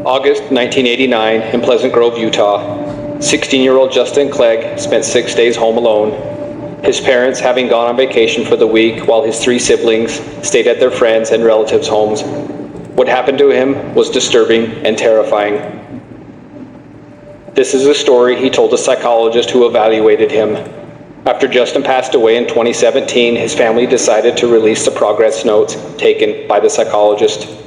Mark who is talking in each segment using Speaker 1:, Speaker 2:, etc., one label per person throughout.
Speaker 1: August 1989 in Pleasant Grove, Utah. 16-year-old Justin Clegg spent 6 days home alone, his parents having gone on vacation for the week while his 3 siblings stayed at their friends' and relatives' homes. What happened to him was disturbing and terrifying. This is a story he told a psychologist who evaluated him. After Justin passed away in 2017, his family decided to release the progress notes taken by the psychologist.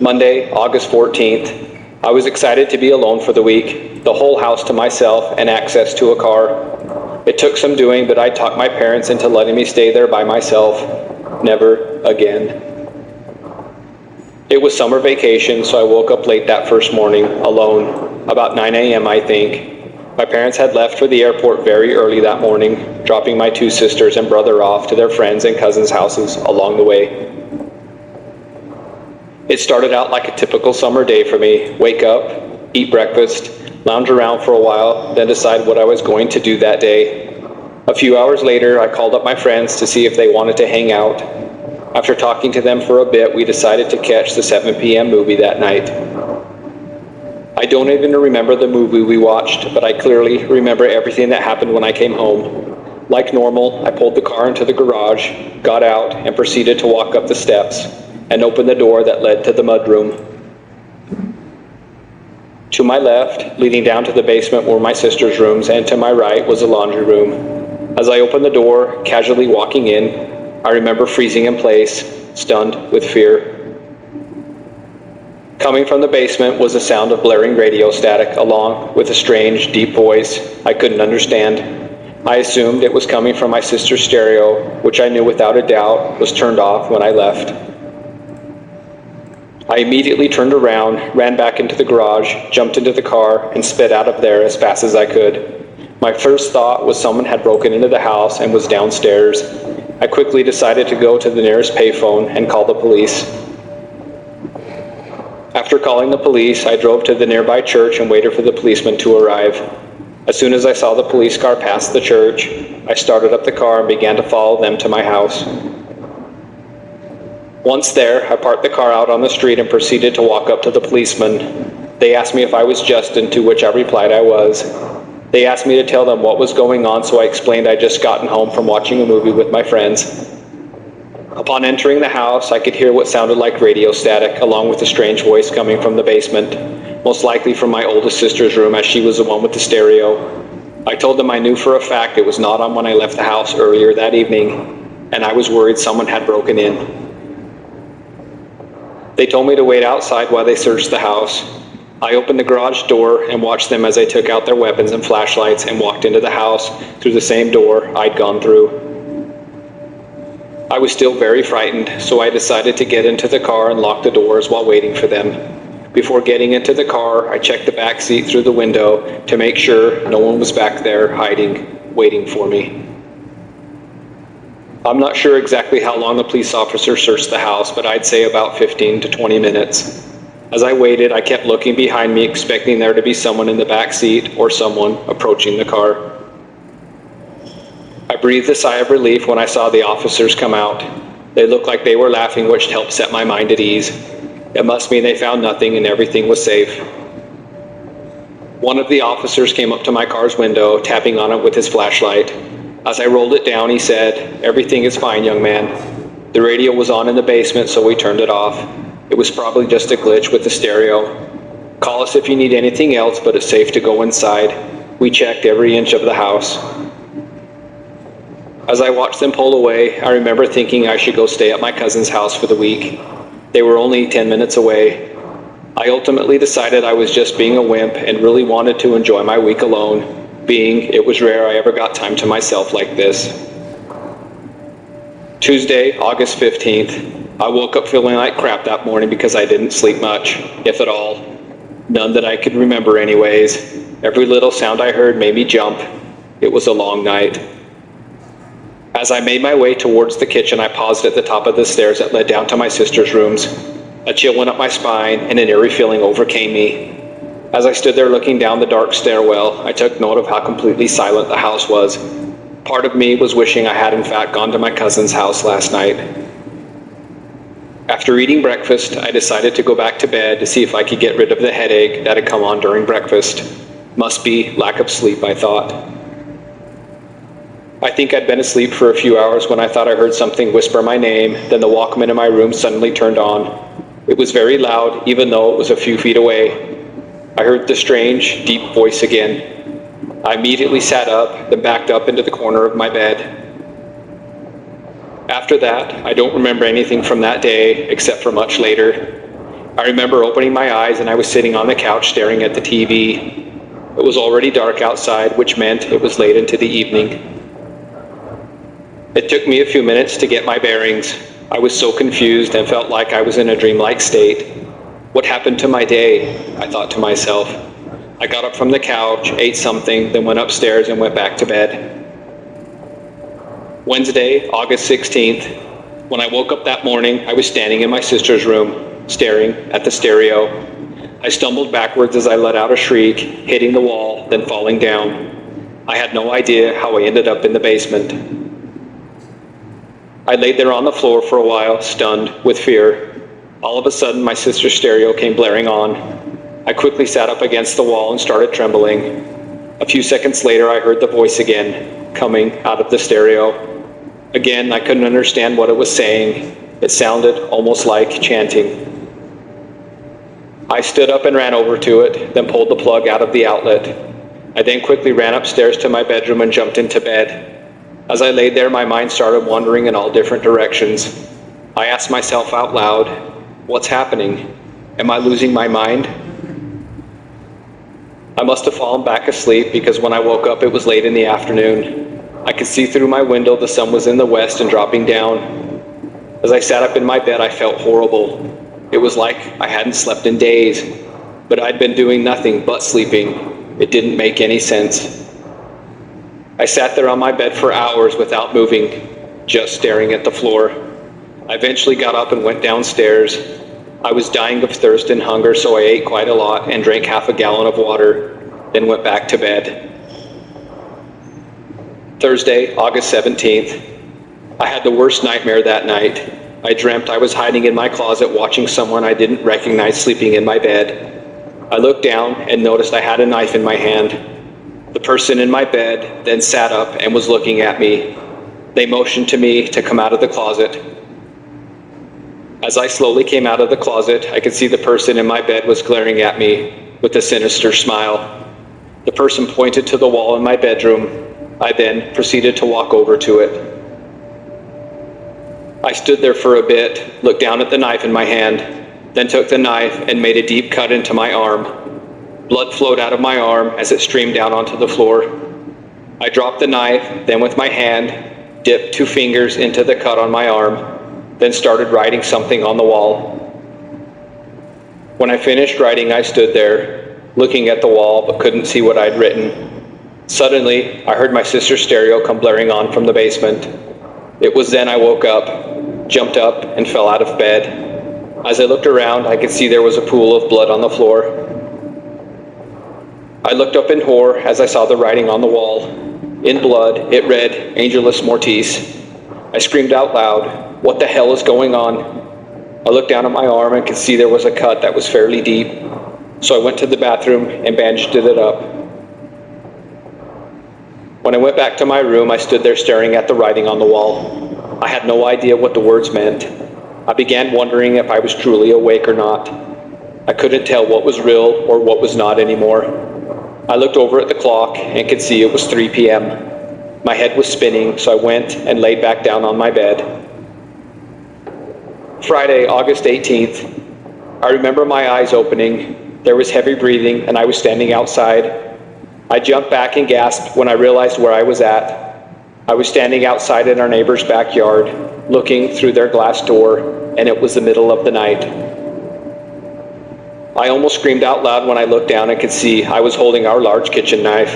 Speaker 1: Monday, August 14th, I was excited to be alone for the week, the whole house to myself and access to a car. It took some doing, but I talked my parents into letting me stay there by myself. Never again. It was summer vacation, so I woke up late that first morning, alone, about 9 a.m. I think. My parents had left for the airport very early that morning, dropping my 2 sisters and brother off to their friends and cousins' houses along the way. It started out like a typical summer day for me. Wake up, eat breakfast, lounge around for a while, then decide what I was going to do that day. A few hours later, I called up my friends to see if they wanted to hang out. After talking to them for a bit, we decided to catch the 7 p.m. movie that night. I don't even remember the movie we watched, but I clearly remember everything that happened when I came home. Like normal, I pulled the car into the garage, got out, and proceeded to walk up the steps and opened the door that led to the mudroom. To my left, leading down to the basement, were my sister's rooms, and to my right was a laundry room. As I opened the door, casually walking in, I remember freezing in place, stunned with fear. Coming from the basement was the sound of blaring radio static, along with a strange, deep voice I couldn't understand. I assumed it was coming from my sister's stereo, which I knew without a doubt was turned off when I left. I immediately turned around, ran back into the garage, jumped into the car, and sped out of there as fast as I could. My first thought was someone had broken into the house and was downstairs. I quickly decided to go to the nearest payphone and call the police. After calling the police, I drove to the nearby church and waited for the policeman to arrive. As soon as I saw the police car pass the church, I started up the car and began to follow them to my house. Once there, I parked the car out on the street and proceeded to walk up to the policeman. They asked me if I was Justin, to which I replied I was. They asked me to tell them what was going on, so I explained I'd just gotten home from watching a movie with my friends. Upon entering the house, I could hear what sounded like radio static, along with a strange voice coming from the basement, most likely from my oldest sister's room, as she was the one with the stereo. I told them I knew for a fact it was not on when I left the house earlier that evening, and I was worried someone had broken in. They told me to wait outside while they searched the house. I opened the garage door and watched them as they took out their weapons and flashlights and walked into the house through the same door I'd gone through. I was still very frightened, so I decided to get into the car and lock the doors while waiting for them. Before getting into the car, I checked the back seat through the window to make sure no one was back there hiding, waiting for me. I'm not sure exactly how long the police officer searched the house, but I'd say about 15 to 20 minutes. As I waited, I kept looking behind me, expecting there to be someone in the back seat or someone approaching the car. I breathed a sigh of relief when I saw the officers come out. They looked like they were laughing, which helped set my mind at ease. It must mean they found nothing and everything was safe. One of the officers came up to my car's window, tapping on it with his flashlight. As I rolled it down, he said, "Everything is fine, young man. The radio was on in the basement, so we turned it off. It was probably just a glitch with the stereo. Call us if you need anything else, but it's safe to go inside. We checked every inch of the house." As I watched them pull away, I remember thinking I should go stay at my cousin's house for the week. They were only 10 minutes away. I ultimately decided I was just being a wimp and really wanted to enjoy my week alone, being it was rare I ever got time to myself like this. Tuesday, August 15th. I woke up feeling like crap that morning because I didn't sleep much, if at all. None that I could remember anyways. Every little sound I heard made me jump. It was a long night. As I made my way towards the kitchen, I paused at the top of the stairs that led down to my sister's rooms. A chill went up my spine and an eerie feeling overcame me. As I stood there looking down the dark stairwell, I took note of how completely silent the house was. Part of me was wishing I had in fact gone to my cousin's house last night. After eating breakfast, I decided to go back to bed to see if I could get rid of the headache that had come on during breakfast. Must be lack of sleep, I thought. I think I'd been asleep for a few hours when I thought I heard something whisper my name, then the Walkman in my room suddenly turned on. It was very loud, even though it was a few feet away. I heard the strange, deep voice again. I immediately sat up, then backed up into the corner of my bed. After that, I don't remember anything from that day, except for much later. I remember opening my eyes and I was sitting on the couch staring at the TV. It was already dark outside, which meant it was late into the evening. It took me a few minutes to get my bearings. I was so confused and felt like I was in a dreamlike state. What happened to my day? I thought to myself. I got up from the couch, ate something, then went upstairs and went back to bed. Wednesday, August 16th. When I woke up that morning, I was standing in my sister's room, staring at the stereo. I stumbled backwards as I let out a shriek, hitting the wall, then falling down. I had no idea how I ended up in the basement. I laid there on the floor for a while, stunned with fear. All of a sudden, my sister's stereo came blaring on. I quickly sat up against the wall and started trembling. A few seconds later, I heard the voice again, coming out of the stereo. Again, I couldn't understand what it was saying. It sounded almost like chanting. I stood up and ran over to it, then pulled the plug out of the outlet. I then quickly ran upstairs to my bedroom and jumped into bed. As I lay there, my mind started wandering in all different directions. I asked myself out loud, what's happening? Am I losing my mind? I must have fallen back asleep because when I woke up, it was late in the afternoon. I could see through my window the sun was in the west and dropping down. As I sat up in my bed, I felt horrible. It was like I hadn't slept in days, but I'd been doing nothing but sleeping. It didn't make any sense. I sat there on my bed for hours without moving, just staring at the floor. I eventually got up and went downstairs. I was dying of thirst and hunger, so I ate quite a lot and drank half a gallon of water, then went back to bed. Thursday, August 17th. I had the worst nightmare that night. I dreamt I was hiding in my closet watching someone I didn't recognize sleeping in my bed. I looked down and noticed I had a knife in my hand. The person in my bed then sat up and was looking at me. They motioned to me to come out of the closet. As I slowly came out of the closet, I could see the person in my bed was glaring at me with a sinister smile. The person pointed to the wall in my bedroom. I then proceeded to walk over to it. I stood there for a bit, looked down at the knife in my hand, then took the knife and made a deep cut into my arm. Blood flowed out of my arm as it streamed down onto the floor. I dropped the knife, then with my hand, dipped 2 fingers into the cut on my arm, then started writing something on the wall. When I finished writing, I stood there, looking at the wall, but couldn't see what I'd written. Suddenly, I heard my sister's stereo come blaring on from the basement. It was then I woke up, jumped up, and fell out of bed. As I looked around, I could see there was a pool of blood on the floor. I looked up in horror as I saw the writing on the wall. In blood, it read, Angelus Mortis. I screamed out loud, what the hell is going on? I looked down at my arm and could see there was a cut that was fairly deep. So I went to the bathroom and bandaged it up. When I went back to my room, I stood there staring at the writing on the wall. I had no idea what the words meant. I began wondering if I was truly awake or not. I couldn't tell what was real or what was not anymore. I looked over at the clock and could see it was 3 p.m. My head was spinning, so I went and laid back down on my bed. Friday, August 18th. I remember my eyes opening. There was heavy breathing and I was standing outside. I jumped back and gasped when I realized where I was at. I was standing outside in our neighbor's backyard, looking through their glass door, and it was the middle of the night. I almost screamed out loud when I looked down and could see I was holding our large kitchen knife.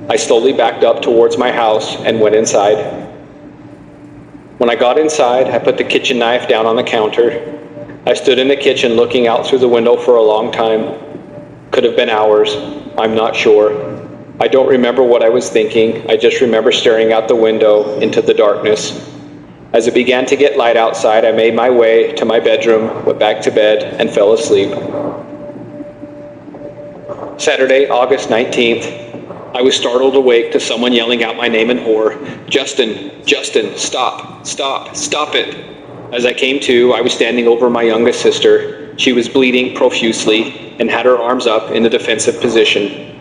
Speaker 1: I slowly backed up towards my house and went inside. When I got inside, I put the kitchen knife down on the counter. I stood in the kitchen looking out through the window for a long time. Could have been hours. I'm not sure. I don't remember what I was thinking. I just remember staring out the window into the darkness. As it began to get light outside, I made my way to my bedroom, went back to bed, and fell asleep. Saturday, August 19th, I was startled awake to someone yelling out my name in horror. Justin, Justin, stop, stop, stop it. As I came to, I was standing over my youngest sister. She was bleeding profusely and had her arms up in a defensive position.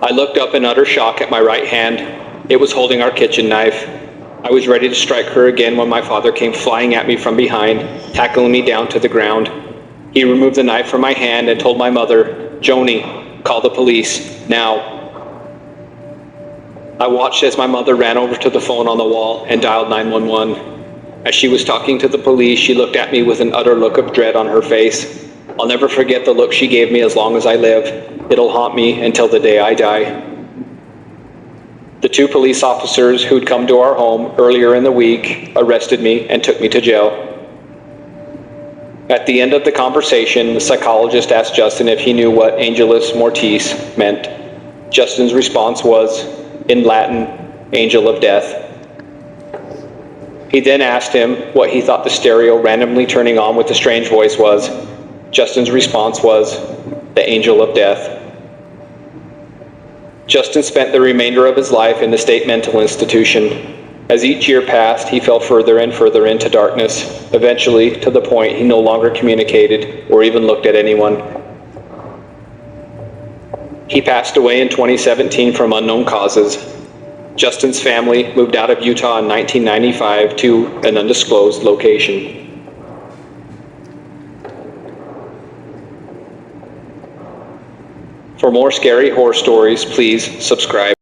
Speaker 1: I looked up in utter shock at my right hand. It was holding our kitchen knife. I was ready to strike her again when my father came flying at me from behind, tackling me down to the ground. He removed the knife from my hand and told my mother, "Joni, call the police, now." I watched as my mother ran over to the phone on the wall and dialed 911. As she was talking to the police, she looked at me with an utter look of dread on her face. I'll never forget the look she gave me as long as I live. It'll haunt me until the day I die. The 2 police officers who'd come to our home earlier in the week arrested me and took me to jail. At the end of the conversation, the psychologist asked Justin if he knew what Angelus Mortis meant. Justin's response was, in Latin, angel of death. He then asked him what he thought the stereo randomly turning on with the strange voice was. Justin's response was, the angel of death. Justin spent the remainder of his life in the state mental institution. As each year passed, he fell further and further into darkness, eventually to the point he no longer communicated or even looked at anyone. He passed away in 2017 from unknown causes. Justin's family moved out of Utah in 1995 to an undisclosed location. For more scary horror stories, please subscribe.